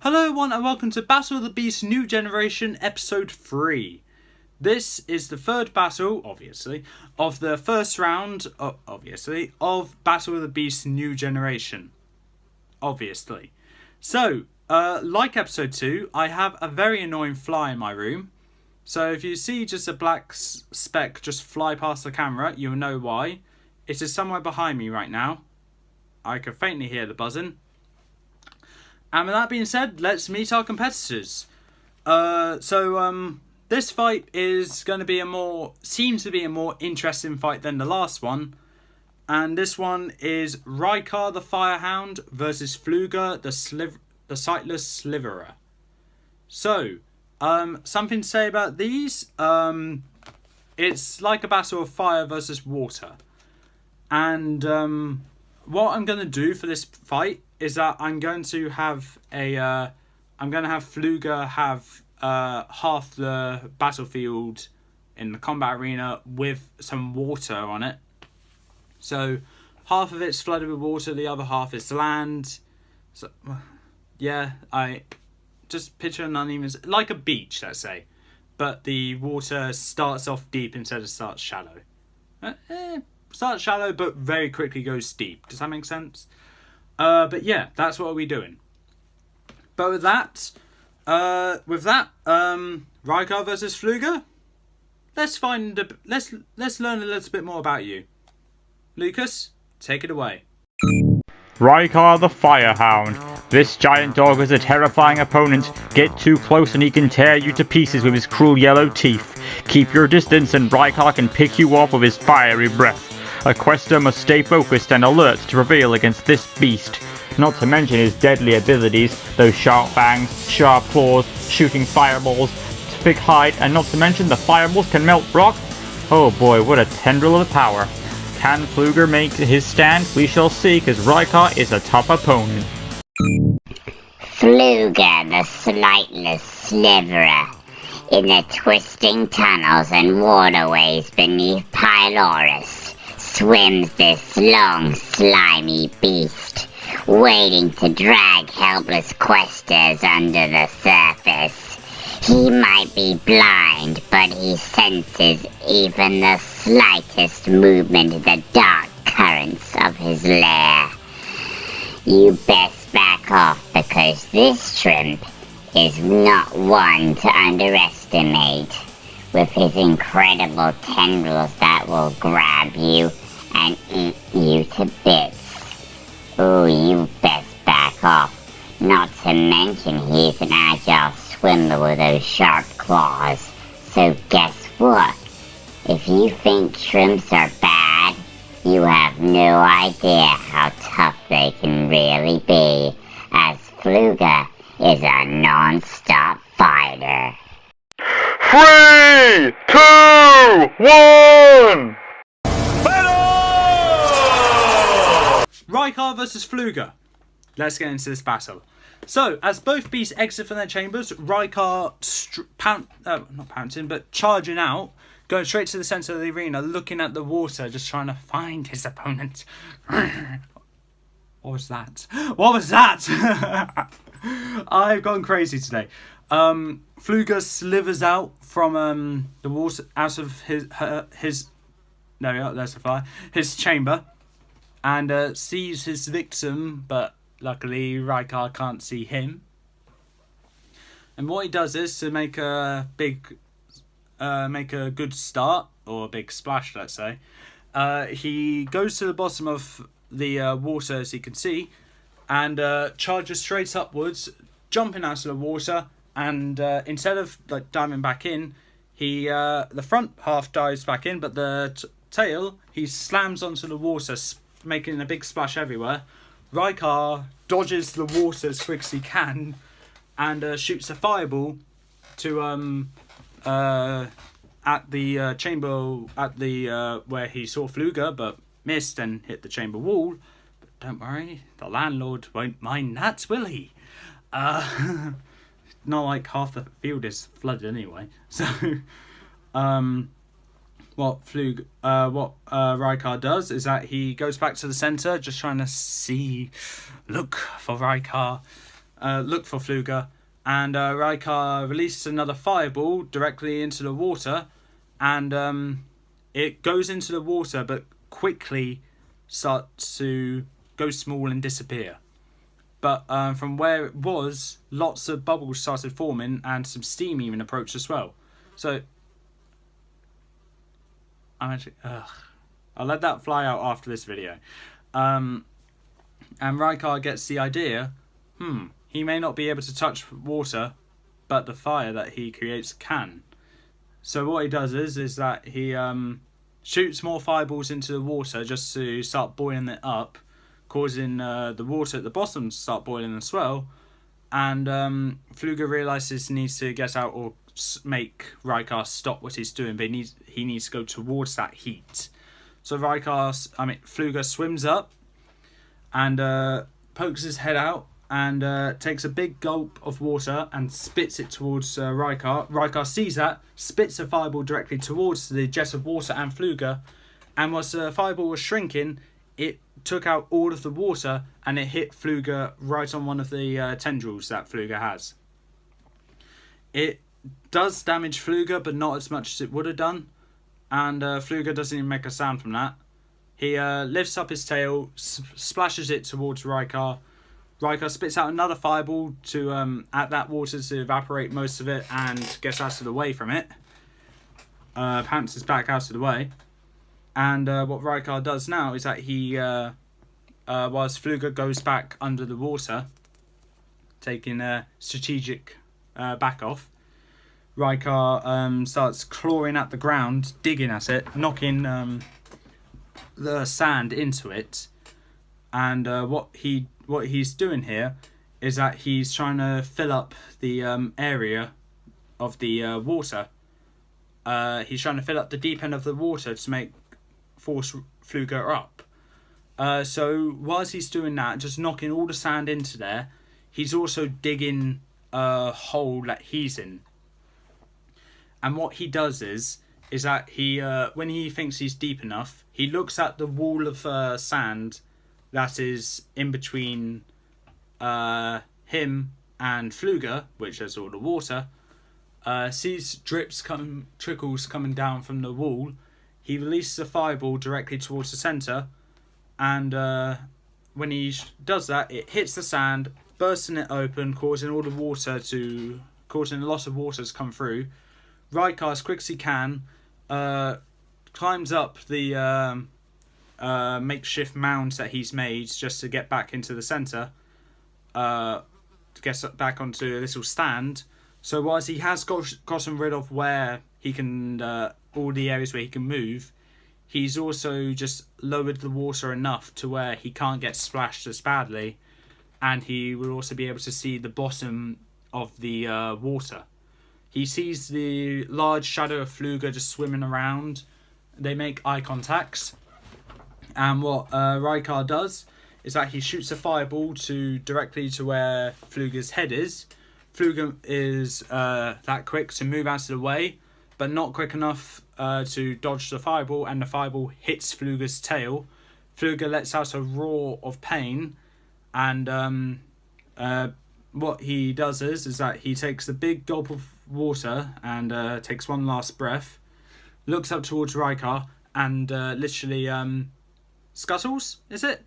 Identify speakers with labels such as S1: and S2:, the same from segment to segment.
S1: Hello everyone and welcome to Battle of the Beast New Generation Episode 3. This is the third battle, obviously, of the first round, of Battle of the Beast New Generation. Obviously. So, like Episode 2, I have a very annoying fly in my room. So if you see just a black speck just fly past the camera, you'll know why. It is somewhere behind me right now. I can faintly hear the buzzing. And with that being said, let's meet our competitors. This fight is going to be seems to be a more interesting fight than the last one. And this one is Rykar the Firehound versus Fluger the Sightless Sliverer. So, something to say about these. It's like a battle of fire versus water. And what I'm going to do for this fight is that I'm going to have Fluger have half the battlefield in the combat arena with some water on it. So half of it's flooded with water, the other half is land. So yeah, I just picture an uneven, like a beach, let's say, but the water starts off deep instead of starts shallow. Starts shallow, but very quickly goes deep. Does that make sense? But yeah, that's what we're doing. But with that, Rykar versus Fluger. Let's learn a little bit more about you. Lucas, take it away.
S2: Rykar the Firehound. This giant dog is a terrifying opponent. Get too close and he can tear you to pieces with his cruel yellow teeth. Keep your distance and Rykar can pick you off with his fiery breath. A quester must stay focused and alert to prevail against this beast. Not to mention his deadly abilities, those sharp fangs, sharp claws, shooting fireballs, thick hide, and not to mention the fireballs can melt rock. Oh boy, what a tendril of power. Can Fluger make his stand? We shall see, cause Rykar is a tough opponent.
S3: Fluger the Sightless Sliverer. In the twisting tunnels and waterways beneath Pylorus swims this long, slimy beast, waiting to drag helpless questers under the surface. He might be blind, but he senses even the slightest movement in the dark currents of his lair. You best back off, because this shrimp is not one to underestimate, with his incredible tendrils that will grab you and eat you to bits. Oh, you best back off. Not to mention he's an agile swimmer with those sharp claws. So guess what? If you think shrimps are bad, you have no idea how tough they can really be, as Fluger is a non-stop fighter.
S2: 3, 2, 1!
S1: Rykar versus Fluger. Let's get into this battle. So, as both beasts exit from their chambers, Rykar charging out, going straight to the center of the arena, looking at the water, just trying to find his opponent. What was that? What was that? I've gone crazy today. Fluger slithers out from the water, out of his there we go, there's the fire, his chamber, and sees his victim, but luckily Rykar can't see him. And what he does is to make a good start, or a big splash, let's say. He goes to the bottom of the water, as you can see, and charges straight upwards, jumping out of the water. And instead of diving back in, the front half dives back in, but the tail he slams onto the water, making a big splash everywhere. Rykar dodges the water as quick as he can, and shoots a fireball to at the chamber where he saw Fluger, but missed and hit the chamber wall. But don't worry, the landlord won't mind that, will he? Not like half the field is flooded anyway. So, what Rykar does is that he goes back to the center, just trying to look for Rykar. look for Fluger, and Rykar releases another fireball directly into the water, and it goes into the water but quickly starts to go small and disappear. But from where it was, lots of bubbles started forming and some steam even approached as well. So I'll let that fly out after this video. And Rykar gets the idea, he may not be able to touch water, but the fire that he creates can. So what he does is that he shoots more fireballs into the water just to start boiling it up, causing the water at the bottom to start boiling as well. And Fluger realizes he needs to get out or make Rykar stop what he's doing, but he needs to go towards that heat. So Fluger swims up and pokes his head out and takes a big gulp of water and spits it towards Rykar. Rykar sees that, spits a fireball directly towards the jet of water and Fluger, and whilst the fireball was shrinking, it took out all of the water and it hit Fluger right on one of the tendrils that Fluger has. It does damage Fluger, but not as much as it would have done, and Fluger doesn't even make a sound from that. He lifts up his tail, splashes it towards Rykar. Rykar spits out another fireball to at that water to evaporate most of it and gets out of the way from it. Pounces back out of the way. And what Rykar does now is that he, whilst Fluger goes back under the water, taking a strategic back off, Rykar starts clawing at the ground, digging at it, knocking the sand into it. And what he's doing here is that he's trying to fill up the area of the water. He's trying to fill up the deep end of the water to force Fluger up. So whilst he's doing that, just knocking all the sand into there, he's also digging a hole that he's in. And what he does is that he, when he thinks he's deep enough, he looks at the wall of sand that is in between him and Fluger, which has all the water, sees trickles coming down from the wall. He releases a fireball directly towards the centre, and when he does that, it hits the sand, bursting it open, causing a lot of water to come through. Rykar, as quick as he can, climbs up the makeshift mound that he's made just to get back into the centre, to get back onto a little stand. So whilst he has gotten rid of where he can, all the areas where he can move, he's also just lowered the water enough to where he can't get splashed as badly, and he will also be able to see the bottom of the water. He sees the large shadow of Fluger just swimming around. They make eye contacts. And what Rykar does is that he shoots a fireball directly to where Fluger's head is. Fluger is that quick to move out of the way, but not quick enough to dodge the fireball, and the fireball hits Fluger's tail. Fluger lets out a roar of pain, and what he does is that he takes a big gulp of water and takes one last breath, looks up towards Rykar, and literally scuttles, is it?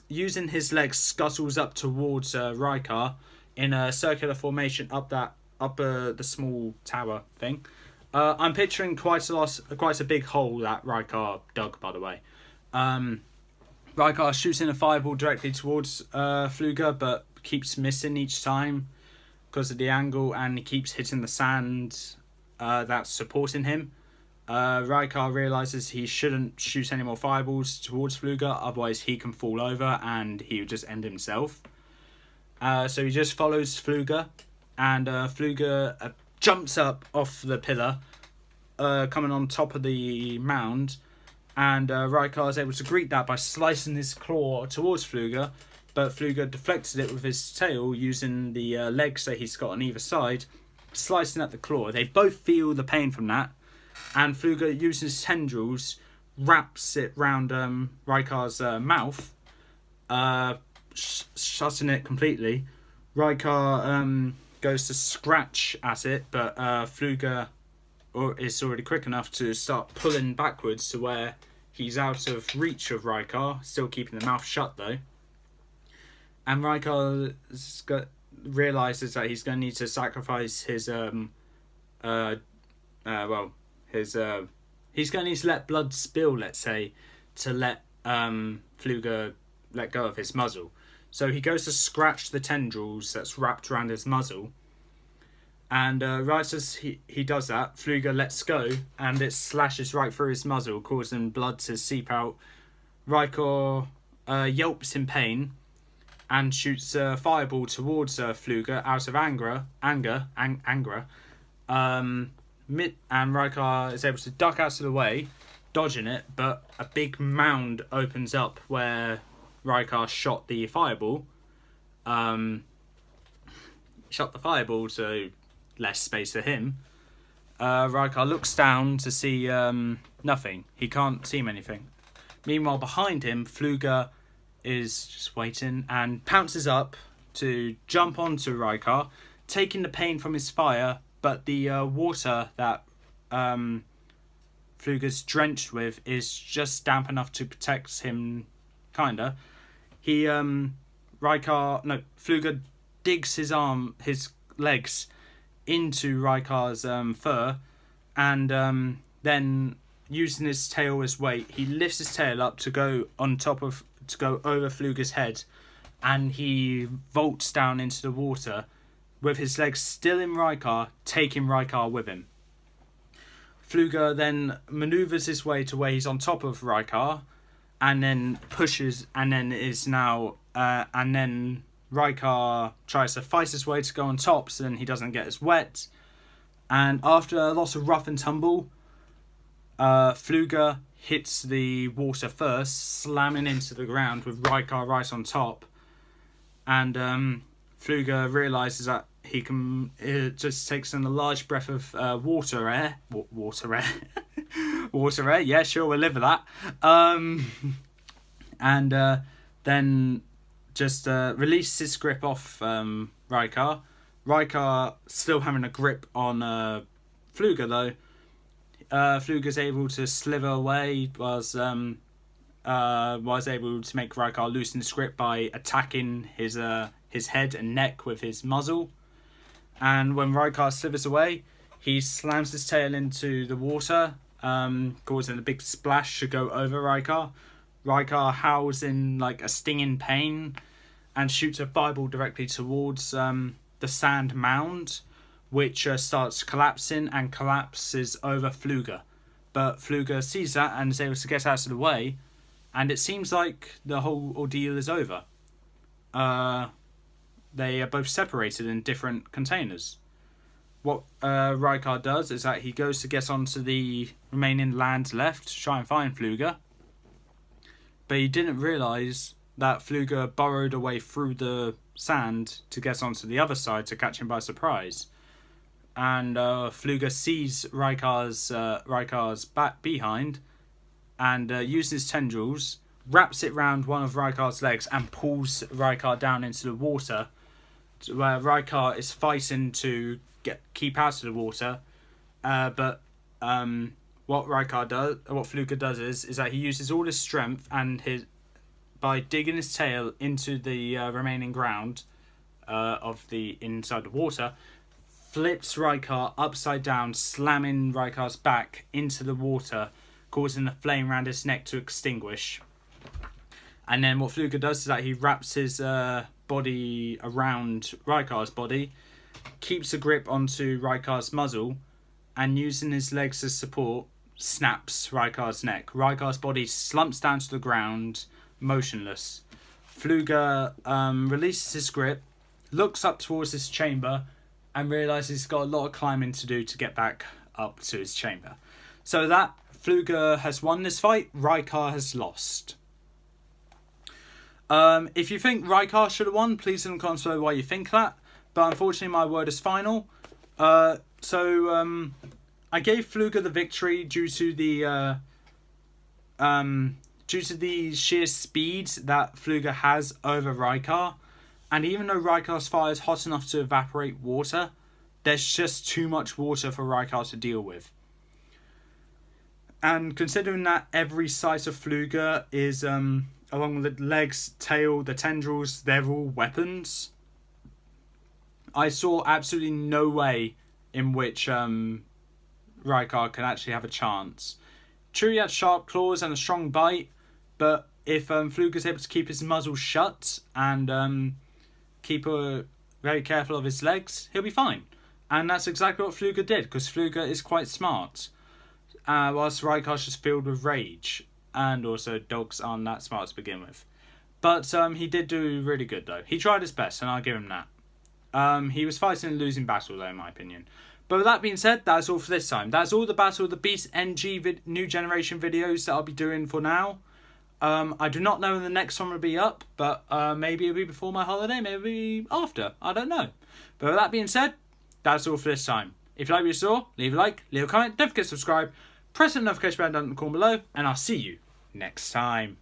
S1: Using his legs, scuttles up towards Rykar in a circular formation up the small tower thing. I'm picturing quite a big hole that Rykar dug, by the way. Rykar shoots in a fireball directly towards Fluger, but keeps missing each time because of the angle, and he keeps hitting the sand that's supporting him. Rykar realises he shouldn't shoot any more fireballs towards Fluger, otherwise he can fall over and he would just end himself. So he just follows Fluger, and Fluger jumps up off the pillar, coming on top of the mound, and Rykar is able to greet that by slicing his claw towards Fluger, but Fluger deflected it with his tail using the legs that he's got on either side, slicing at the claw. They both feel the pain from that, and Fluger using his tendrils wraps it round Rykar's mouth, shutting it completely. Rykar goes to scratch at it, but Fluger is already quick enough to start pulling backwards to where he's out of reach of Rykar, still keeping the mouth shut though. And Rykar realizes that he's going to need to sacrifice his he's going to need to let blood spill, let's say, to let Fluger let go of his muzzle. So he goes to scratch the tendrils that's wrapped around his muzzle. And right as he does that, Fluger lets go and it slashes right through his muzzle, causing blood to seep out. Rykar yelps in pain and shoots a fireball towards Fluger out of anger. And Rykar is able to duck out of the way, dodging it, but a big mound opens up where Rykar shot the fireball. So less space for him. Rykar looks down to see nothing. He can't see anything. Meanwhile, behind him, Fluger is just waiting and pounces up to jump onto Rykar, taking the pain from his fire, but the water that Fluger's drenched with is just damp enough to protect him, kinda. Fluger digs his legs into Rykar's fur, and then using his tail as weight, he lifts his tail up to go over Fluger's head, and he vaults down into the water with his legs still in Rykar, taking Rykar with him. Fluger then maneuvers his way to where he's on top of Rykar, and then pushes, and then Rykar tries to fight his way to go on top so then he doesn't get as wet. And after a lot of rough and tumble, Fluger hits the water first, slamming into the ground with Rykar right on top. And Fluger realises that it just takes in a large breath of water air. Water air. Water air, yeah, sure, we'll live with that. Then just releases his grip off Rykar. Rykar still having a grip on Fluger though. Fluger's able to slither away, was able to make Rykar loosen his grip by attacking his head and neck with his muzzle. And when Rykar slithers away, he slams his tail into the water, causing a big splash to go over Rykar. Rykar howls in like a stinging pain and shoots a fireball directly towards the sand mound, which starts collapsing and collapses over Fluger. But Fluger sees that and is able to get out of the way, and it seems like the whole ordeal is over. They are both separated in different containers. What Rykar does is that he goes to get onto the remaining land left to try and find Fluger, but he didn't realise that Fluger burrowed away through the sand to get onto the other side to catch him by surprise. And Fluger sees Rykar's back behind, and using his tendrils, wraps it round one of Rykar's legs and pulls Rykar down into the water, where Rykar is fighting to keep out of the water. But what Fluger does is that he uses all his strength and by digging his tail into the remaining ground inside the water, flips Rykar upside down, slamming Rykar's back into the water, causing the flame around his neck to extinguish. And then what Fluger does is that he wraps his body around Rykar's body, keeps a grip onto Rykar's muzzle, and using his legs as support, snaps Rykar's neck. Rykar's body slumps down to the ground, motionless. Fluger releases his grip, looks up towards his chamber, and realises he's got a lot of climbing to do to get back up to his chamber. So that Fluger has won this fight, Rykar has lost. If you think Rykar should have won, please in the comments below why you think that. But unfortunately, my word is final. I gave Fluger the victory due to the sheer speed that Fluger has over Rykar. And even though Rykar's fire is hot enough to evaporate water, there's just too much water for Rykar to deal with. And considering that every sight of Fluger is, along with the legs, tail, the tendrils, they're all weapons, I saw absolutely no way in which Rykar can actually have a chance. True, he had sharp claws and a strong bite, but if Fluger's able to keep his muzzle shut and keep very careful of his legs, he'll be fine. And that's exactly what Fluger did, because Fluger is quite smart. Whilst Rykar's just filled with rage. And also, dogs aren't that smart to begin with. But he did do really good, though. He tried his best, and I'll give him that. He was fighting a losing battle, though, in my opinion. But with that being said, that's all for this time. That's all the Battle of the Beast NG New Generation videos that I'll be doing for now. I do not know when the next one will be up, but maybe it'll be before my holiday, maybe after. I don't know. But with that being said, that's all for this time. If you like what you saw, leave a like, leave a comment, don't forget to subscribe, press the notification button down in the corner below, and I'll see you next time.